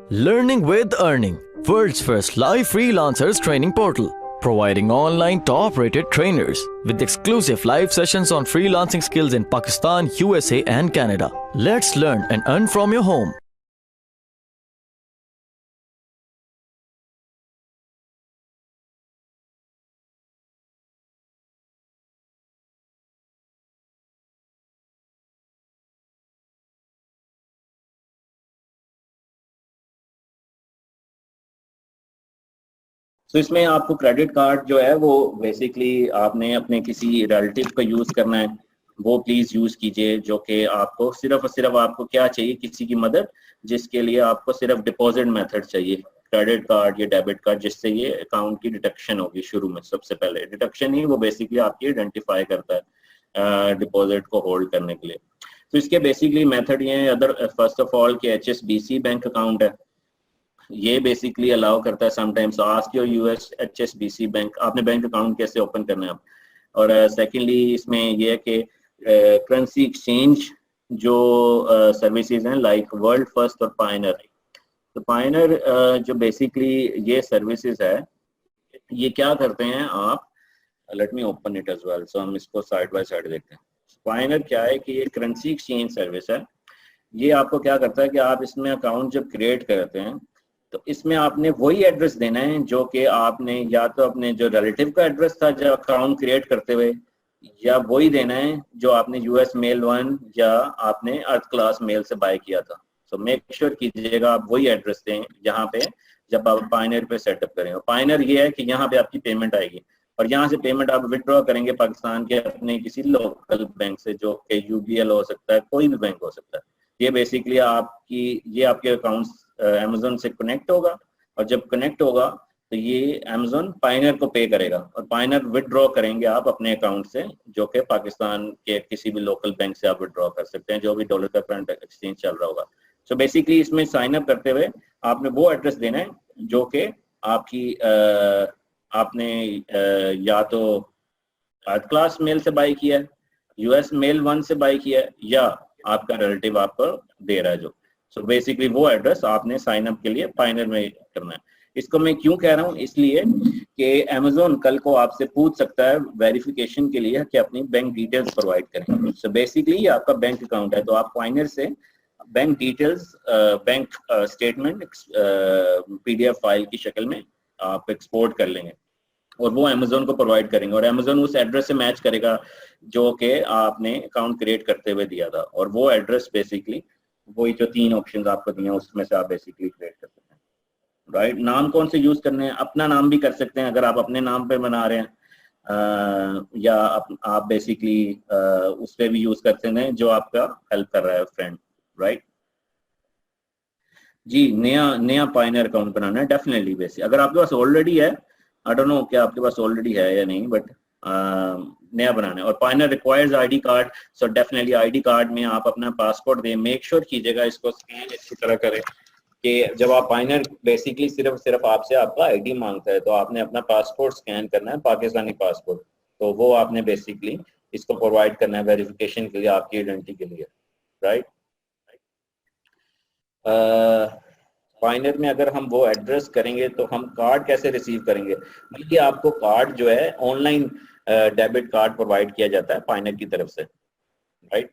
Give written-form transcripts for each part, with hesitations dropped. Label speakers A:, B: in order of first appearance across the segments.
A: Learning with Earning, world's first live freelancers training portal, providing online top-rated trainers with exclusive live sessions on freelancing skills in Pakistan, USA and Canada. Let's learn and earn from your home.
B: तो इसमें आपको credit card जो है वो basically आपने अपने किसी relative का यूज़ करना है, वो प्लीज़ यूज़ कीजिए, जो कि आपको सिर्फ और सिर्फ आपको क्या चाहिए, किसी की मदद, जिसके लिए आपको सिर्फ डिपॉजिट मेथड चाहिए, क्रेडिट कार्ड या डेबिट कार्ड, जिससे ये अकाउंट की डिडक्शन होगी। शुरू में सबसे पहले डिडक्शन ही वो बेसिकली आपकी आइडेंटिफाई करता है डिपॉजिट को होल्ड करने के लिए। तो इसके बेसिकली मेथड ये हैं। अदर फर्स्ट ऑफ ऑल कि HSBC बैंक अकाउंट है, ये बेसिकली अलाउ करता है sometimes ask your US HSBC bank, आपने बैंक अकाउंट कैसे ओपन करना है आप। और सेकेंडली इसमें ये है कि करेंसी एक्सचेंज जो सर्विसेज हैं लाइक वर्ल्ड फर्स्ट और पायनर। तो पायनर जो बेसिकली ये सर्विसेज है, ये क्या करते हैं आप, let me open it as well, so हम इसको साइड बाय साइड देखते हैं। पायनर क्या है कि ये करेंसी एक्सचेंज सर्विस है। ये आपको क्या करता है कि आप इसमें अकाउंट जब क्रिएट करते हैं तो इसमें आपने वही एड्रेस देना है जो कि आपने या तो अपने जो रिलेटिव का एड्रेस था जब अकाउंट क्रिएट करते हुए, या वही देना है जो आपने US मेल 1 या आपने अर्थ क्लास मेल से बाय किया था। सो मेक श्योर कीजिएगा आप वही एड्रेस दें यहाँ पे जब आप पायनर पे सेटअप करें। और पायनर ये है कि यहाँ पे आपकी पेमेंट आएगी और यहाँ से पेमेंट आप विड्रॉ करेंगे पाकिस्तान के अपने किसी लोकल बैंक से, जो कि UBL हो सकता है, कोई भी बैंक हो सकता है। ये बेसिकली ये आपके अकाउंट अमेजोन से कनेक्ट होगा और जब कनेक्ट होगा तो ये अमेजोन पायनर को पे करेगा और पायनर विदड्रॉ करेंगे आप अपने अकाउंट से, जो कि पाकिस्तान के किसी भी लोकल बैंक से आप विदड्रॉ कर सकते हैं, जो भी डॉलर का करंट एक्सचेंज चल रहा होगा। सो बेसिकली इसमें साइन अप करते हुए आपने वो एड्रेस देना है जो कि आपकी आपने या तो अर्थ क्लास मेल से बाय किया है, US मेल 1 से बाय किया है, या आपका रिलेटिव आपको दे रहा है जो। सो बेसिकली वो एड्रेस आपने साइन अप के लिए पायनर में करना है। इसको मैं क्यों कह रहा हूँ, इसलिए कि अमेजोन कल को आपसे पूछ सकता है वेरिफिकेशन के लिए कि अपनी बैंक डिटेल्स प्रोवाइड करें। सो बेसिकली ये आपका बैंक अकाउंट है, तो आप पायनर से bank details, bank statement PDF file की शक्ल में आप एक्सपोर्ट कर लेंगे और वो अमेजोन को प्रोवाइड करेंगे और अमेजोन उस एड्रेस से मैच करेगा जो कि आपने अकाउंट क्रिएट करते हुए दिया था। और वो एड्रेस बेसिकली वही जो 3 ऑप्शंस आपको दिए हैं उसमें से आप बेसिकली क्रिएट कर सकते हैं। राइट, नाम कौन से यूज करने हैं, अपना नाम भी कर सकते हैं अगर आप अपने नाम पे बना रहे हैं, या आप बेसिकली उस पर भी यूज करते हैं जो आपका हेल्प कर रहा है फ्रेंड। राइट जी, नया पायनर अकाउंट बनाना है डेफिनेटली। बेसिक अगर आपके पास ऑलरेडी है, आई डोंट नो क्या आपके पास ऑलरेडी है या नहीं, बट नया बनाना है। और Pioneer requires ID card, so definitely ID card में आप अपना पासपोर्ट दें। मेक श्योर कीजिएगा इसको स्कैन इसी तरह करें कि जब आप पायनर बेसिकली सिर्फ आपसे आपका ID मांगता है तो आपने अपना पासपोर्ट स्कैन करना है, पाकिस्तानी पासपोर्ट, तो वो आपने बेसिकली इसको प्रोवाइड करना है वेरिफिकेशन के लिए, आपकी आइडेंटिटी के लिए। राइट, पायनर में अगर हम वो एड्रेस करेंगे तो हम कार्ड कैसे रिसीव करेंगे, बल्कि आपको कार्ड जो है ऑनलाइन डेबिट कार्ड प्रोवाइड किया जाता है पायनर की तरफ से। राइट,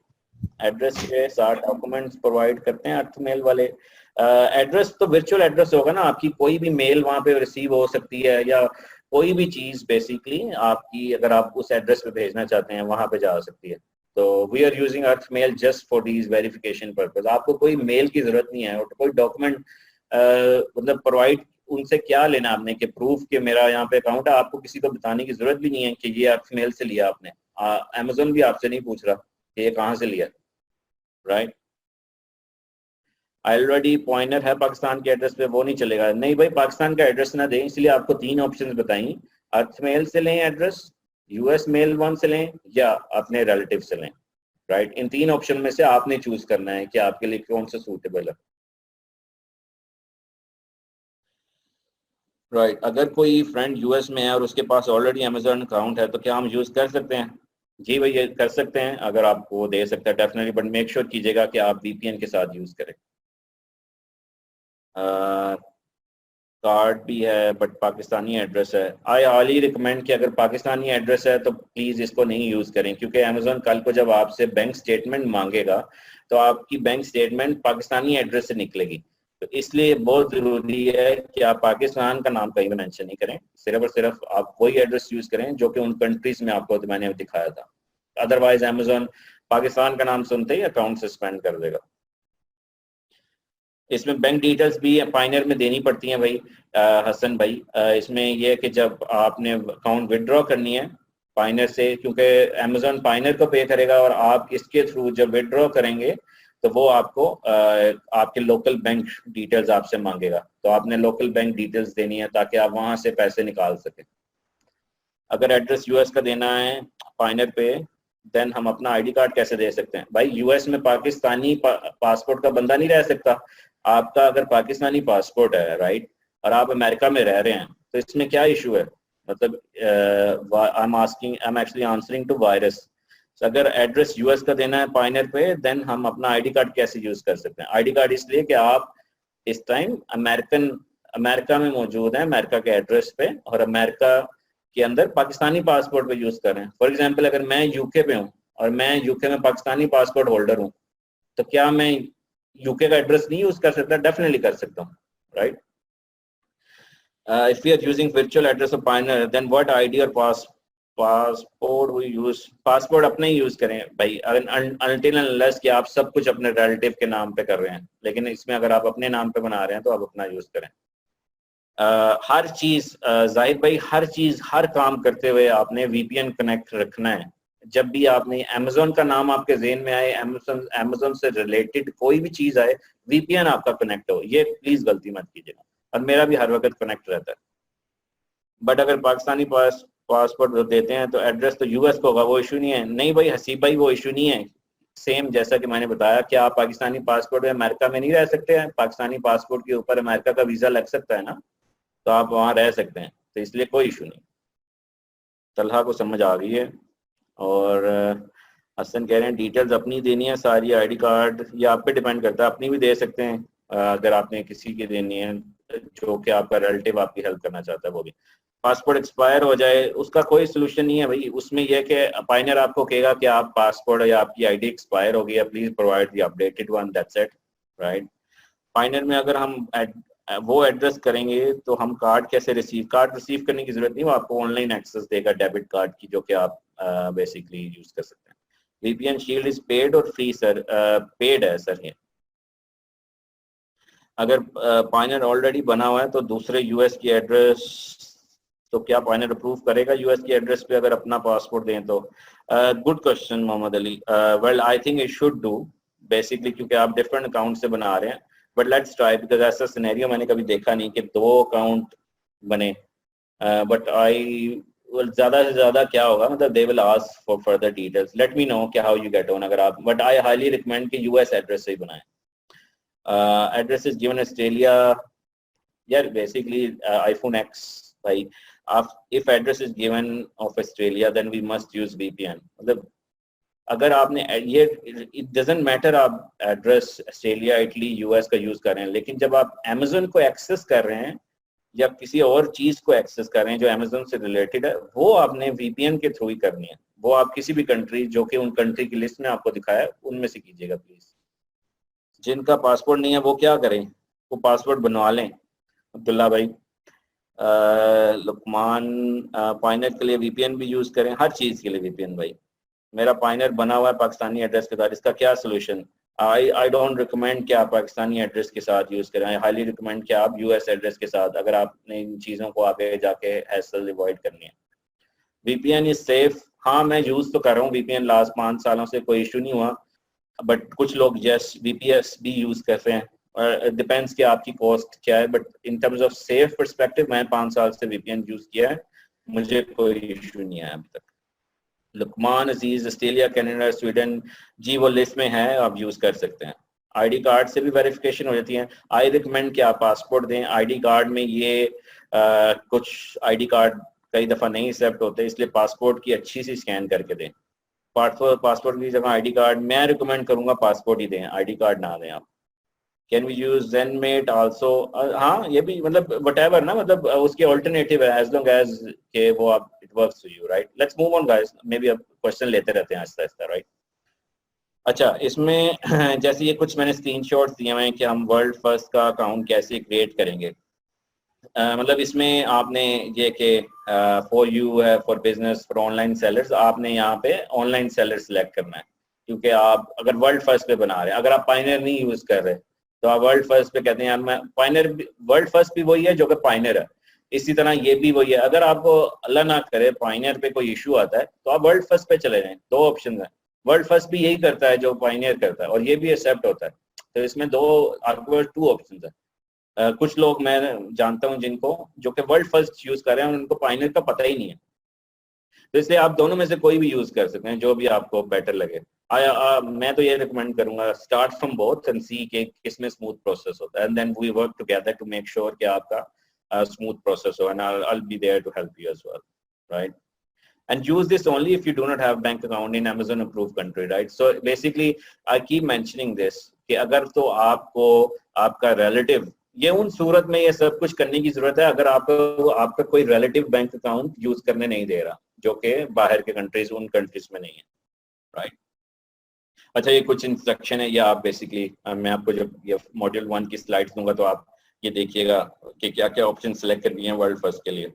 B: एड्रेस के साथ डॉक्यूमेंट्स प्रोवाइड करते हैं अर्थ मेल वाले। एड्रेस तो वर्चुअल एड्रेस होगा ना, आपकी कोई भी मेल वहां पे रिसीव हो सकती है या कोई भी चीज बेसिकली आपकी अगर आप उस एड्रेस पे भेजना चाहते हैं वहां पे जा सकती है। तो we are using earth mail just for these verification purpose. आपको कोई मेल की जरूरत नहीं है और कोई डॉक्यूमेंट मतलब प्रोवाइड उनसे क्या लेना आपने कि प्रूफ कि मेरा यहाँ पे अकाउंट है। आपको किसी को बताने की जरूरत भी नहीं है कि ये अर्थ मेल से लिया आपने। अमेजोन भी आपसे नहीं पूछ रहा कि ये कहाँ से लिया। राइट, ऑलरेडी पॉइंटर है पाकिस्तान के एड्रेस पे, वो नहीं चलेगा। नहीं भाई, पाकिस्तान का एड्रेस ना दें, इसलिए आपको 3 ऑप्शन बताई, अर्थ मेल से लें एड्रेस, US मेल 1 से लें, या अपने रिलेटिव से लें। राइट, इन 3 ऑप्शन में से आपने चूज करना है कि आपके लिए कौन सा सूटेबल है। राइट, अगर कोई फ्रेंड US में है और उसके पास ऑलरेडी अमेजोन अकाउंट है तो क्या हम यूज कर सकते हैं? जी भाई, ये कर सकते हैं अगर आपको वो दे सकता है डेफिनेटली, बट मेक श्योर कीजिएगा कि आप VPN के साथ यूज करें। कार्ड भी है बट पाकिस्तानी एड्रेस है। आई हाईली रिकमेंड कि अगर पाकिस्तानी एड्रेस है तो प्लीज़ इसको नहीं यूज़ करें, क्योंकि अमेजोन कल को जब आपसे बैंक स्टेटमेंट मांगेगा तो आपकी बैंक स्टेटमेंट पाकिस्तानी एड्रेस से निकलेगी। तो इसलिए बहुत ज़रूरी है कि आप पाकिस्तान का नाम कहीं भी मेंशन नहीं करें, सिर्फ और सिर्फ आप वही एड्रेस यूज़ करें जो कि उन कंट्रीज़ में आपको मैंने दिखाया था। अदरवाइज अमेजोन पाकिस्तान का नाम सुनते ही अकाउंट सस्पेंड कर देगा। इसमें बैंक डिटेल्स भी पाइनर में देनी पड़ती हैं भाई हसन भाई। इसमें यह है कि जब आपने अकाउंट विड्रॉ करनी है पाइनर से, क्योंकि अमेजोन पाइनर को पे करेगा और आप इसके थ्रू जब विड्रॉ करेंगे तो वो आपको आपके लोकल बैंक डिटेल्स आपसे मांगेगा, तो आपने लोकल बैंक डिटेल्स देनी है ताकि आप वहां से पैसे निकाल सकें। अगर एड्रेस यूएस का देना है पाइनर पे, देन हम अपना आईडी कार्ड कैसे दे सकते हैं? भाई यूएस में पाकिस्तानी पासपोर्ट का बंदा नहीं रह सकता। आपका अगर पाकिस्तानी पासपोर्ट है राइट, और आप अमेरिका में रह रहे हैं, तो इसमें क्या इशू है? मतलब I am actually answering to virus. अगर एड्रेस यूएस का देना है पाइनर पे, देन हम अपना आईडी कार्ड कैसे यूज कर सकते हैं? आईडी कार्ड इसलिए कि आप इस टाइम अमेरिका में मौजूद हैं, अमेरिका के एड्रेस पे, और अमेरिका के अंदर पाकिस्तानी पासपोर्ट पे यूज कर रहे हैं। फॉर एग्जांपल अगर मैं यूके पे हूँ और मैं यूके में पाकिस्तानी पासपोर्ट होल्डर हूँ, तो क्या मैं यूके का एड्रेस नहीं यूज कर सकता? डेफिनेटली कर सकता हूँ, right. If you are using virtual address of Payoneer, then what ID और पासपोर्ट वी यूज? पासपोर्ट अपने ही यूज करें भाई, अनटिल अनलेस कि आप सब कुछ अपने रिलेटिव के नाम पे कर रहे हैं। लेकिन इसमें अगर आप अपने नाम पे बना रहे हैं तो आप अपना यूज करें। हर चीज जाहिद भाई, हर चीज हर काम करते हुए आपने वीपीएन कनेक्ट रखना है। जब भी आपने अमेजोन का नाम आपके ज़हन में आए, अमेजोन से रिलेटेड कोई भी चीज आए, वीपीएन आपका कनेक्ट हो, ये प्लीज गलती मत कीजिएगा। और मेरा भी हर वक्त कनेक्ट रहता है। बट अगर पाकिस्तानी पासपोर्ट देते हैं तो एड्रेस तो यूएस का होगा, वो इशू नहीं है। नहीं भाई हसीब भाई, वो इशू नहीं है। सेम जैसा कि मैंने बताया कि आप पाकिस्तानी पासपोर्ट में अमेरिका में नहीं रह सकते हैं, पाकिस्तानी पासपोर्ट के ऊपर अमेरिका का वीजा लग सकता है ना, तो आप वहाँ रह सकते हैं, तो इसलिए कोई इशू नहीं। तलहा को समझ आ गई है। और हसन कह रहे हैं डिटेल्स अपनी देनी है सारी, आईडी कार्ड ये आप पे डिपेंड करता है, अपनी भी दे सकते हैं अगर आपने किसी की देनी है जो कि आपका रिलेटिव आपकी हेल्प करना चाहता है वो भी। पासपोर्ट एक्सपायर हो जाए उसका कोई सोल्यूशन नहीं है भाई, उसमें यह कि पाइनर आपको कहेगा कि आप पासपोर्ट या आपकी आईडी एक्सपायर हो गई है, please provide the updated one, that's it, right. Payoneer में अगर हम वो एड्रेस करेंगे तो हम कार्ड कैसे कार्ड रिसीव करने की जरूरत नहीं, वो आपको ऑनलाइन एक्सेस देगा डेबिट कार्ड की, जो कि आप बेसिकली यूज कर सकते हैं। वीपीएन शील्ड इज पेड और फ्री सर? पेड है सर ये। अगर पाइनर ऑलरेडी बना हुआ है तो दूसरे यूएस की एड्रेस, तो क्या पाइनर अप्रूव करेगा यूएस की एड्रेस पे अगर अपना पासपोर्ट दें तो? Good question Mohammad Ali. Well I think it should do basically, क्योंकि आप डिफरेंट अकाउंट से बना रहे हैं। बट लेट्स ट्राई, बिकॉज ऐसा सिनेरियो मैंने कभी देखा नहीं कि 2 अकाउंट बने। बट आई ज्यादा से ज्यादा क्या होगा, मतलब they will ask for further details, let me know कि हाउ यू गेट ऑन। अगर आप, बट आई हाईली रिकमेंड कि यूएस एड्रेस से ही बनाएं। एड्रेस इज गिवन ऑस्ट्रेलिया, यार बेसिकली आईफोन एक्स भाई, आप if address is given of Australia then we must use VPN. मतलब अगर आपने ये, इट डजंट मैटर आप एड्रेस ऑस्ट्रेलिया, इटली, यूएस का यूज कर रहे हैं, लेकिन जब आप अमेजोन को एक्सेस कर रहे हैं या किसी और चीज को एक्सेस कर रहे हैं जो अमेजोन से रिलेटेड है, वो आपने वीपीएन के थ्रू ही करनी है। वो आप किसी भी कंट्री जो कि उन कंट्री की लिस्ट में आपको दिखाया है उनमें से कीजिएगा प्लीज। जिनका पासपोर्ट नहीं है वो क्या करें? वो पासपोर्ट बनवा लें। अब्दुल्ला भाई, लुकमान, पाइनर के लिए वीपीएन भी यूज करें, हर चीज के लिए वीपीएन भाई। मेरा पाइनर बना हुआ है पाकिस्तानी एड्रेस के साथ, इसका क्या सोल्यूशन? आई डोंट रिकमेंड कि आप पाकिस्तानी एड्रेस के साथ यूज करें। आई हाईली रिकमेंड कि आप यूएस एड्रेस के साथ, अगर आपने इन चीजों को आगे जाके हैसल अवॉइड करनी है। वीपीएन इज सेफ, हाँ मैं यूज तो कर रहा हूँ वीपीएन लास्ट 5 सालों से, कोई इशू नहीं हुआ। बट कुछ लोग यस वीपीएस भी यूज कर रहे हैं, और डिपेंड्स कि आपकी कॉस्ट क्या है। But in terms of safe perspective मैं 5 साल से वीपीएन यूज किया है, मुझे कोई इशू नहीं आया अभी तक। लुकमान अजीज, ऑस्ट्रेलिया, कनाडा, स्वीडन, जी वो लिस्ट में है, आप यूज कर सकते हैं। आईडी कार्ड से भी वेरिफिकेशन हो जाती है। आई रिकमेंड कि आप पासपोर्ट दें। आईडी कार्ड में ये कुछ आईडी कार्ड कई दफ़ा नहीं एक्सेप्ट होते, इसलिए पासपोर्ट की अच्छी सी स्कैन करके दें। पासपोर्ट की जगह आईडी कार्ड, मैं रिकमेंड करूंगा पासपोर्ट ही दें, आईडी कार्ड ना दें आप। Can we use zenmate also? हाँ, ये भी मतलब whatever ना, मतलब उसके ऑल्टरनेटिव है, एज लॉन्ग एज के वो आप it works for you, right? Let's move on guys, may be अब क्वेश्चन लेते रहते हैं आहिस्ता आहिस्ता, राइट? अच्छा, इसमें जैसे ये कुछ मैंने स्क्रीनशॉट्स दिए हुए हैं कि हम वर्ल्ड फर्स्ट का अकाउंट कैसे क्रिएट करेंगे। मतलब इसमें आपने ये कि फॉर यू है, for business, for online sellers, आपने यहाँ पे ऑनलाइन सेलर सेलेक्ट करना है, क्योंकि आप अगर वर्ल्ड फर्स्ट पे बना रहे हैं, अगर आप पाइनियर नहीं यूज कर रहे तो आप वर्ल्ड फर्स्ट पे कहते हैं यार मैं पाइनियर, वर्ल्ड फर्स्ट भी वही है जो कि पाइनियर है, इसी तरह ये भी वही है। अगर आपको अल्लाह ना करे पाइनियर पे कोई इशू आता है तो आप वर्ल्ड फर्स्ट पे चले जाएं, दो ऑप्शन है। वर्ल्ड फर्स्ट भी यही करता है जो पाइनियर करता है, और ये भी एक्सेप्ट होता है। तो इसमें दो, आपके पास टू ऑप्शन है। कुछ लोग मैं जानता हूं जिनको, जो कि वर्ल्ड फर्स्ट यूज कर रहे हैं, उनको पाइनियर का पता ही नहीं है। तो इसलिए आप दोनों में से कोई भी यूज कर सकते हैं, जो भी आपको बेटर लगे। मैं तो ये रिकमेंड करूंगा, start from both and see कि किसमें स्मूथ प्रोसेस होता है, and then we work together to make sure कि आपका स्मूथ प्रोसेस हो, and I be there to help you as well, right? And use this only if you do not have bank account in Amazon approved country, right? So basically I keep mentioning this कि अगर तो आपको आपका relative, ये उन सूरत में ये सब कुछ करने की जरूरत है अगर आपका कोई रिलेटिव बैंक अकाउंट यूज करने नहीं दे रहा, जो कि बाहर के कंट्रीज, उन कंट्रीज में नहीं है, राइट? अच्छा, ये कुछ इंस्ट्रक्शन है, ये आप बेसिकली मैं आपको जब ये मॉड्यूल 1 की स्लाइड्स दूंगा तो आप ये देखिएगा कि क्या क्या ऑप्शन सेलेक्ट कर दिए हैं वर्ल्ड फर्स्ट के लिए।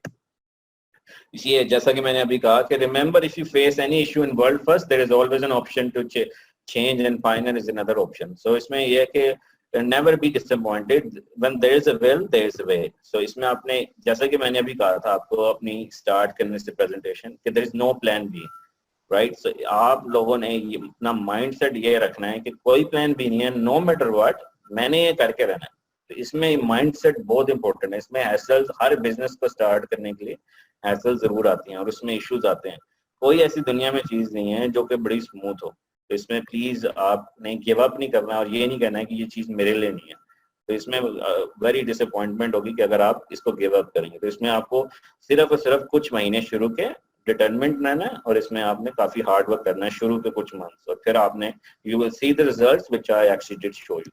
B: इसलिए जैसा कि मैंने अभी कहा कि remember, if you face any issue in world first, there is always an option to change, and final is another option. So इसमें यह है कि never be disappointed, when there is a will there is a way. So इसमें आपने, जैसा कि मैंने अभी कहा था आपको अपनी स्टार्ट करने से प्रेजेंटेशन, कि there is no plan B, right? So आप लोगों ने ये अपना माइंडसेट ये रखना है कि कोई प्लान बी नहीं है, नो मैटर व्हाट, मैंने ये करके रहना है। तो इसमें माइंडसेट बहुत इंपॉर्टेंट है। इसमें हैसल्स, हर बिजनेस को स्टार्ट करने के लिए हैसल जरूर आती हैं और उसमें इश्यूज आते हैं। कोई ऐसी दुनिया में चीज नहीं है जो कि बड़ी स्मूथ हो। तो इसमें प्लीज आपने गिव अप नहीं करना और ये नहीं कहना है कि ये चीज मेरे लिए नहीं है। तो इसमें वेरी डिसअपॉइंटमेंट होगी कि अगर आप इसको गिव अप करेंगे। तो इसमें आपको सिर्फ और सिर्फ कुछ महीने शुरू के डिटरमिनेंट रहना है, और इसमें आपने काफी हार्ड वर्क करना है शुरू के कुछ मंथ्स, और फिर आपने you will see the results which I actually did show you.